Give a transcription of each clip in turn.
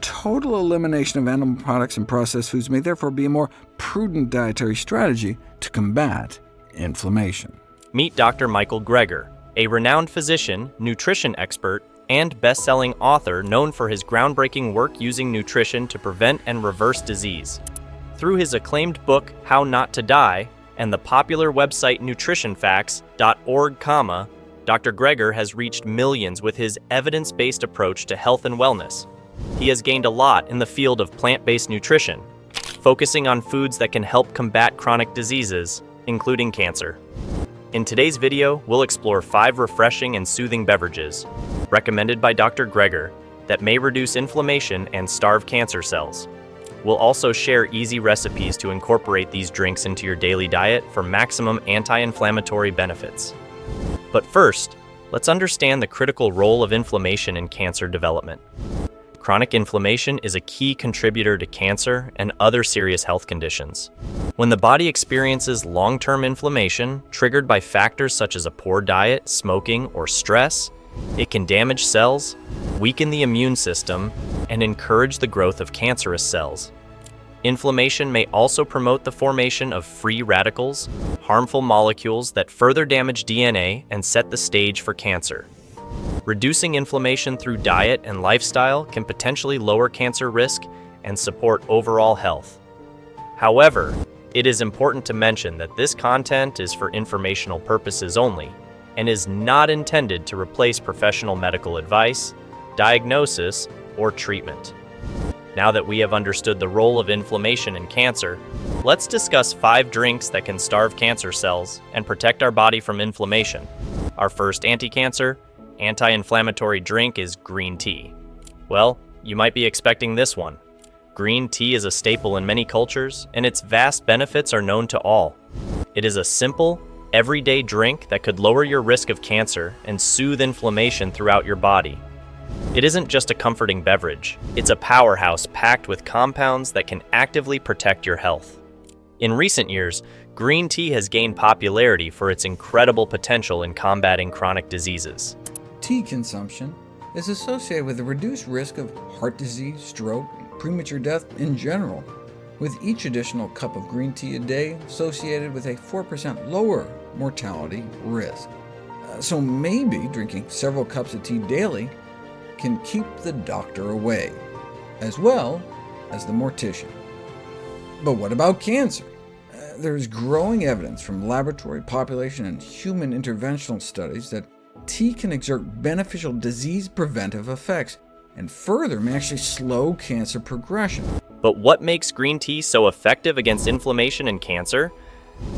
total elimination of animal products and processed foods may therefore be a more prudent dietary strategy to combat inflammation. Meet Dr. Michael Greger, a renowned physician, nutrition expert, and best-selling author known for his groundbreaking work using nutrition to prevent and reverse disease. Through his acclaimed book, How Not to Die, and the popular website nutritionfacts.org, Dr. Greger has reached millions with his evidence-based approach to health and wellness. He has gained a lot in the field of plant-based nutrition, focusing on foods that can help combat chronic diseases, including cancer. In today's video, we'll explore 5 refreshing and soothing beverages, recommended by Dr. Greger, that may reduce inflammation and starve cancer cells. We'll also share easy recipes to incorporate these drinks into your daily diet for maximum anti-inflammatory benefits. But first, let's understand the critical role of inflammation in cancer development. Chronic inflammation is a key contributor to cancer and other serious health conditions. When the body experiences long-term inflammation triggered by factors such as a poor diet, smoking, or stress, it can damage cells, weaken the immune system, and encourage the growth of cancerous cells. Inflammation may also promote the formation of free radicals, harmful molecules that further damage DNA and set the stage for cancer. Reducing inflammation through diet and lifestyle can potentially lower cancer risk and support overall health. However, it is important to mention that this content is for informational purposes only and is not intended to replace professional medical advice, diagnosis, or treatment. Now that we have understood the role of inflammation in cancer, let's discuss 5 drinks that can starve cancer cells and protect our body from inflammation. Our first anti-cancer, anti-inflammatory drink is green tea. Well, you might be expecting this one. Green tea is a staple in many cultures, and its vast benefits are known to all. It is a simple, everyday drink that could lower your risk of cancer and soothe inflammation throughout your body. It isn't just a comforting beverage, it's a powerhouse packed with compounds that can actively protect your health. In recent years, green tea has gained popularity for its incredible potential in combating chronic diseases. Tea consumption is associated with a reduced risk of heart disease, stroke, and premature death in general, with each additional cup of green tea a day associated with a 4% lower mortality risk. So maybe drinking several cups of tea daily can keep the doctor away, as well as the mortician. But what about cancer? There's growing evidence from laboratory, population, and human interventional studies that tea can exert beneficial disease-preventive effects, and further may actually slow cancer progression. But what makes green tea so effective against inflammation and cancer?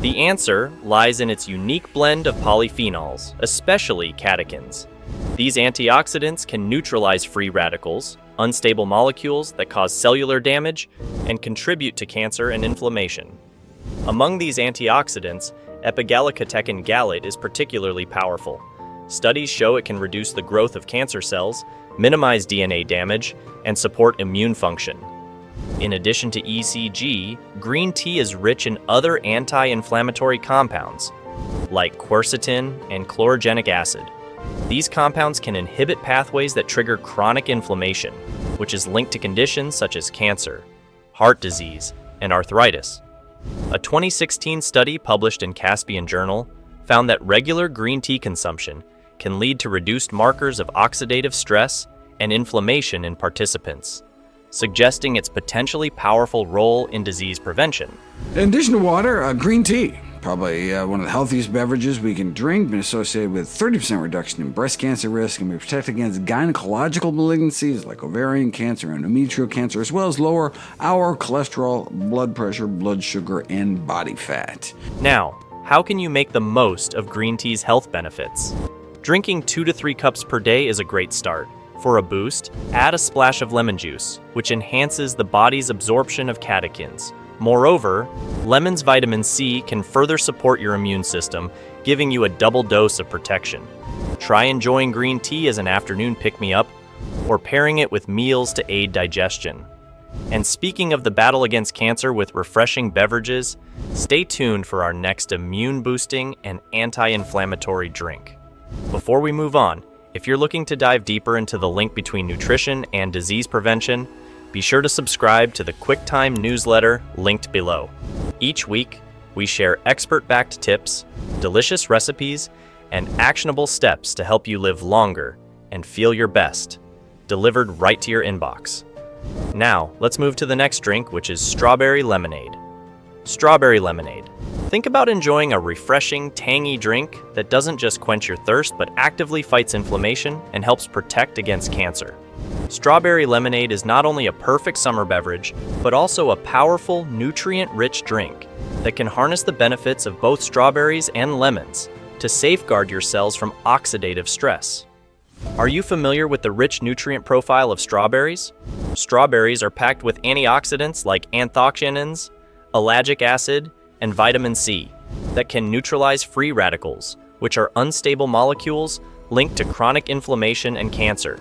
The answer lies in its unique blend of polyphenols, especially catechins. These antioxidants can neutralize free radicals, unstable molecules that cause cellular damage, and contribute to cancer and inflammation. Among these antioxidants, epigallocatechin gallate is particularly powerful. Studies show it can reduce the growth of cancer cells, minimize DNA damage, and support immune function. In addition to ECG, green tea is rich in other anti-inflammatory compounds, like quercetin and chlorogenic acid. These compounds can inhibit pathways that trigger chronic inflammation, which is linked to conditions such as cancer, heart disease, and arthritis. A 2016 study published in Caspian Journal found that regular green tea consumption can lead to reduced markers of oxidative stress and inflammation in participants, suggesting its potentially powerful role in disease prevention. In addition to water, green tea, probably one of the healthiest beverages we can drink, been associated with 30% reduction in breast cancer risk, and may protect against gynecological malignancies like ovarian cancer and endometrial cancer, as well as lower our cholesterol, blood pressure, blood sugar, and body fat. Now, how can you make the most of green tea's health benefits? Drinking 2 to 3 cups per day is a great start. For a boost, add a splash of lemon juice, which enhances the body's absorption of catechins. Moreover, lemon's vitamin C can further support your immune system, giving you a double dose of protection. Try enjoying green tea as an afternoon pick-me-up, or pairing it with meals to aid digestion. And speaking of the battle against cancer with refreshing beverages, stay tuned for our next immune-boosting and anti-inflammatory drink. Before we move on, if you're looking to dive deeper into the link between nutrition and disease prevention, Be sure to subscribe to the QuickTime newsletter linked below. Each week, we share expert-backed tips, delicious recipes, and actionable steps to help you live longer and feel your best, delivered right to your inbox. Now, let's move to the next drink, which is strawberry lemonade. Strawberry lemonade. Think about enjoying a refreshing, tangy drink that doesn't just quench your thirst, but actively fights inflammation and helps protect against cancer. Strawberry lemonade is not only a perfect summer beverage, but also a powerful, nutrient-rich drink that can harness the benefits of both strawberries and lemons to safeguard your cells from oxidative stress. Are you familiar with the rich nutrient profile of strawberries? Strawberries are packed with antioxidants like anthocyanins, ellagic acid, and vitamin C that can neutralize free radicals, which are unstable molecules linked to chronic inflammation and cancer.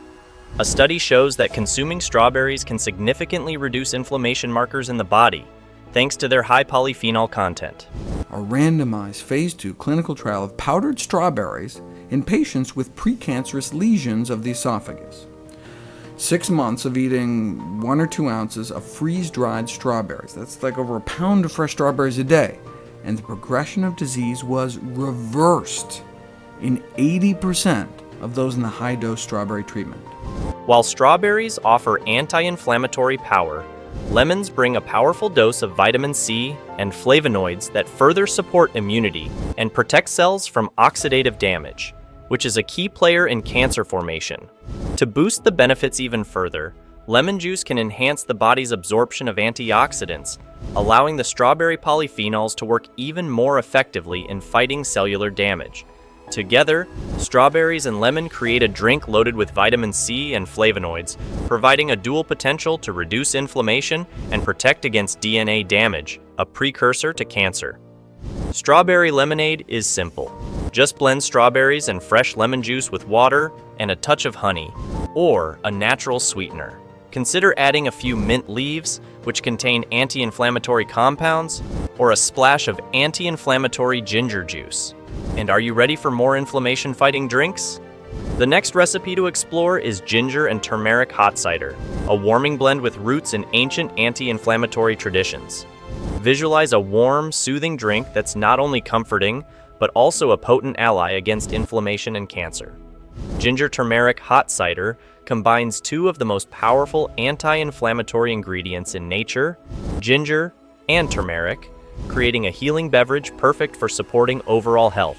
A study shows that consuming strawberries can significantly reduce inflammation markers in the body, thanks to their high polyphenol content. A randomized phase 2 clinical trial of powdered strawberries in patients with precancerous lesions of the esophagus. 6 months of eating 1 or 2 ounces of freeze-dried strawberries. That's like over a pound of fresh strawberries a day. And the progression of disease was reversed in 80% of those in the high-dose strawberry treatment. While strawberries offer anti-inflammatory power, lemons bring a powerful dose of vitamin C and flavonoids that further support immunity and protect cells from oxidative damage, which is a key player in cancer formation. To boost the benefits even further, lemon juice can enhance the body's absorption of antioxidants, allowing the strawberry polyphenols to work even more effectively in fighting cellular damage. Together, strawberries and lemon create a drink loaded with vitamin C and flavonoids, providing a dual potential to reduce inflammation and protect against DNA damage, a precursor to cancer. Strawberry lemonade is simple. Just blend strawberries and fresh lemon juice with water and a touch of honey, or a natural sweetener. Consider adding a few mint leaves, which contain anti-inflammatory compounds, or a splash of anti-inflammatory ginger juice. And are you ready for more inflammation-fighting drinks? The next recipe to explore is ginger and turmeric hot cider, a warming blend with roots in ancient anti-inflammatory traditions. Visualize a warm, soothing drink that's not only comforting, but also a potent ally against inflammation and cancer. Ginger turmeric hot cider combines 2 of the most powerful anti-inflammatory ingredients in nature, ginger and turmeric, creating a healing beverage perfect for supporting overall health.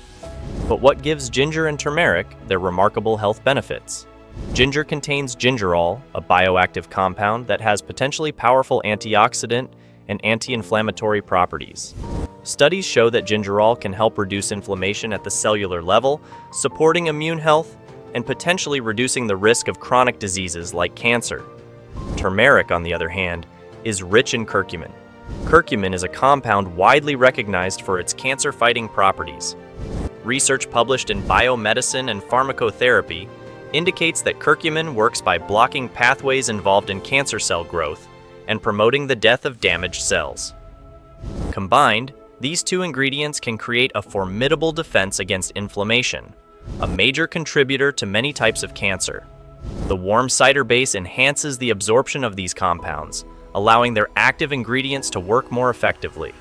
But what gives ginger and turmeric their remarkable health benefits? Ginger contains gingerol, a bioactive compound that has potentially powerful antioxidant and anti-inflammatory properties. Studies show that gingerol can help reduce inflammation at the cellular level, supporting immune health and potentially reducing the risk of chronic diseases like cancer. Turmeric, on the other hand, is rich in curcumin. Curcumin is a compound widely recognized for its cancer-fighting properties. Research published in Biomedicine and Pharmacotherapy indicates that curcumin works by blocking pathways involved in cancer cell growth and promoting the death of damaged cells. Combined, these 2 ingredients can create a formidable defense against inflammation, a major contributor to many types of cancer. The warm cider base enhances the absorption of these compounds, allowing their active ingredients to work more effectively.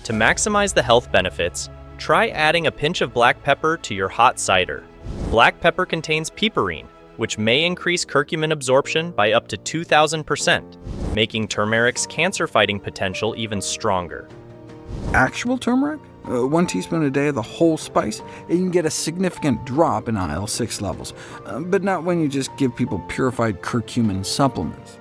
To maximize the health benefits, try adding a pinch of black pepper to your hot cider. Black pepper contains piperine, which may increase curcumin absorption by up to 2,000%, making turmeric's cancer-fighting potential even stronger. Actual turmeric? 1 teaspoon a day of the whole spice, and you can get a significant drop in IL-6 levels, but not when you just give people purified curcumin supplements.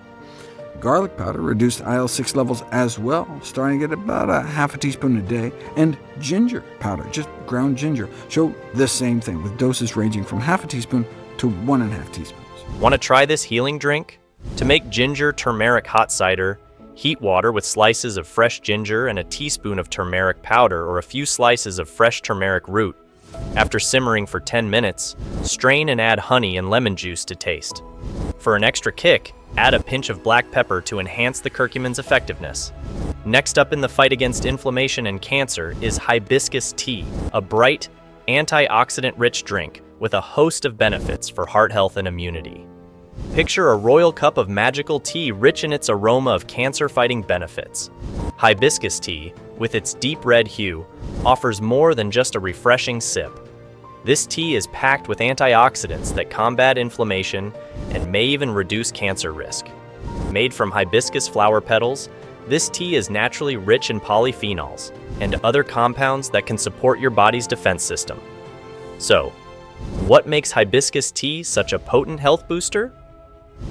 Garlic powder reduced IL-6 levels as well, starting at about a half a teaspoon a day, and ginger powder, just ground ginger, show the same thing, with doses ranging from half a teaspoon to 1.5 teaspoons. Want to try this healing drink? To make ginger turmeric hot cider, heat water with slices of fresh ginger and a teaspoon of turmeric powder or a few slices of fresh turmeric root. After simmering for 10 minutes, strain and add honey and lemon juice to taste. For an extra kick, add a pinch of black pepper to enhance the curcumin's effectiveness. Next up in the fight against inflammation and cancer is hibiscus tea, a bright, antioxidant-rich drink with a host of benefits for heart health and immunity. Picture a royal cup of magical tea rich in its aroma of cancer-fighting benefits. Hibiscus tea, with its deep red hue, offers more than just a refreshing sip. This tea is packed with antioxidants that combat inflammation and may even reduce cancer risk. Made from hibiscus flower petals, this tea is naturally rich in polyphenols and other compounds that can support your body's defense system. So, what makes hibiscus tea such a potent health booster?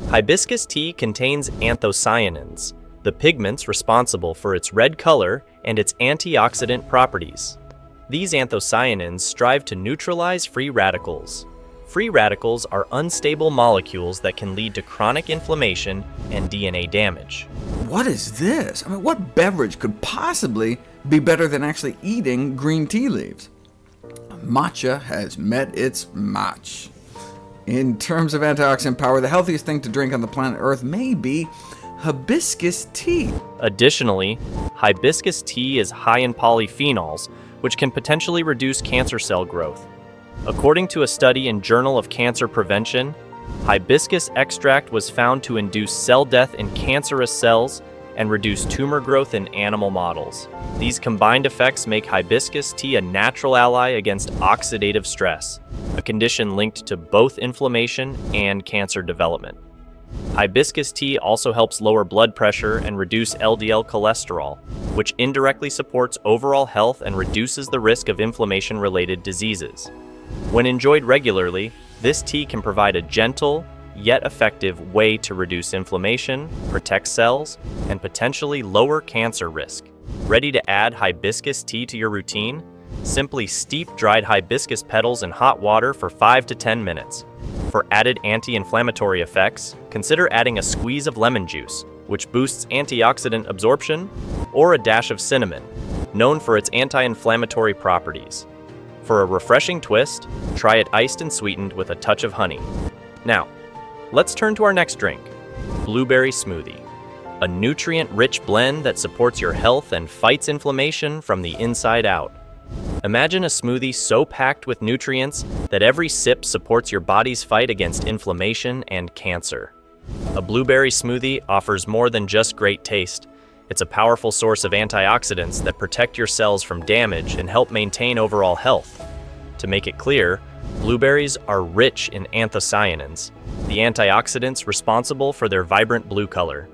Hibiscus tea contains anthocyanins, the pigments responsible for its red color and its antioxidant properties. These anthocyanins strive to neutralize free radicals. Free radicals are unstable molecules that can lead to chronic inflammation and DNA damage. What is this? What beverage could possibly be better than actually eating green tea leaves? Matcha has met its match. In terms of antioxidant power, the healthiest thing to drink on the planet Earth may be hibiscus tea. Additionally, hibiscus tea is high in polyphenols, which can potentially reduce cancer cell growth. According to a study in Journal of Cancer Prevention, hibiscus extract was found to induce cell death in cancerous cells and reduce tumor growth in animal models. These combined effects make hibiscus tea a natural ally against oxidative stress, a condition linked to both inflammation and cancer development. Hibiscus tea also helps lower blood pressure and reduce LDL cholesterol, which indirectly supports overall health and reduces the risk of inflammation-related diseases. When enjoyed regularly, this tea can provide a gentle, yet effective way to reduce inflammation, protect cells, and potentially lower cancer risk. Ready to add hibiscus tea to your routine? Simply steep dried hibiscus petals in hot water for 5 to 10 minutes. For added anti-inflammatory effects, consider adding a squeeze of lemon juice, which boosts antioxidant absorption, or a dash of cinnamon, known for its anti-inflammatory properties. For a refreshing twist, try it iced and sweetened with a touch of honey. Now, let's turn to our next drink, blueberry smoothie, a nutrient-rich blend that supports your health and fights inflammation from the inside out. Imagine a smoothie so packed with nutrients that every sip supports your body's fight against inflammation and cancer. A blueberry smoothie offers more than just great taste. It's a powerful source of antioxidants that protect your cells from damage and help maintain overall health. To make it clear, blueberries are rich in anthocyanins, the antioxidants responsible for their vibrant blue color.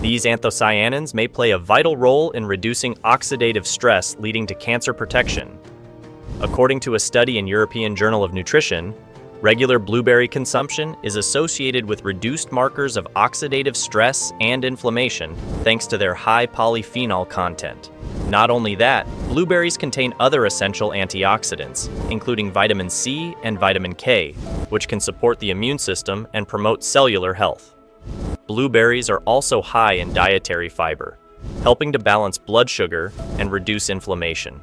These anthocyanins may play a vital role in reducing oxidative stress leading to cancer protection. According to a study in European Journal of Nutrition, regular blueberry consumption is associated with reduced markers of oxidative stress and inflammation thanks to their high polyphenol content. Not only that, blueberries contain other essential antioxidants, including vitamin C and vitamin K, which can support the immune system and promote cellular health. Blueberries are also high in dietary fiber, helping to balance blood sugar and reduce inflammation.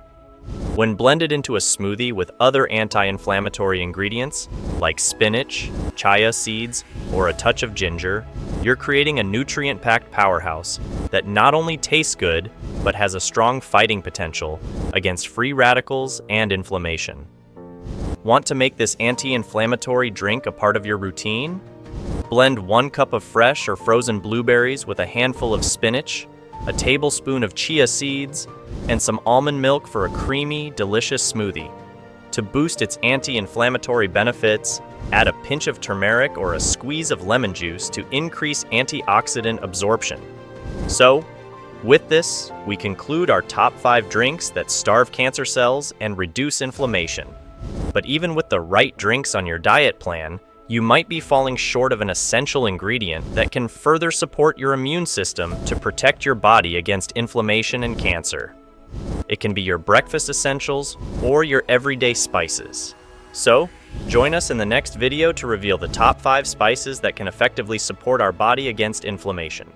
When blended into a smoothie with other anti-inflammatory ingredients, like spinach, chia seeds, or a touch of ginger, you're creating a nutrient-packed powerhouse that not only tastes good, but has a strong fighting potential against free radicals and inflammation. Want to make this anti-inflammatory drink a part of your routine? Blend 1 cup of fresh or frozen blueberries with a handful of spinach, a tablespoon of chia seeds, and some almond milk for a creamy, delicious smoothie. To boost its anti-inflammatory benefits, add a pinch of turmeric or a squeeze of lemon juice to increase antioxidant absorption. So, with this, we conclude our top 5 drinks that starve cancer cells and reduce inflammation. But even with the right drinks on your diet plan, you might be falling short of an essential ingredient that can further support your immune system to protect your body against inflammation and cancer. It can be your breakfast essentials or your everyday spices. So, join us in the next video to reveal the top 5 spices that can effectively support our body against inflammation.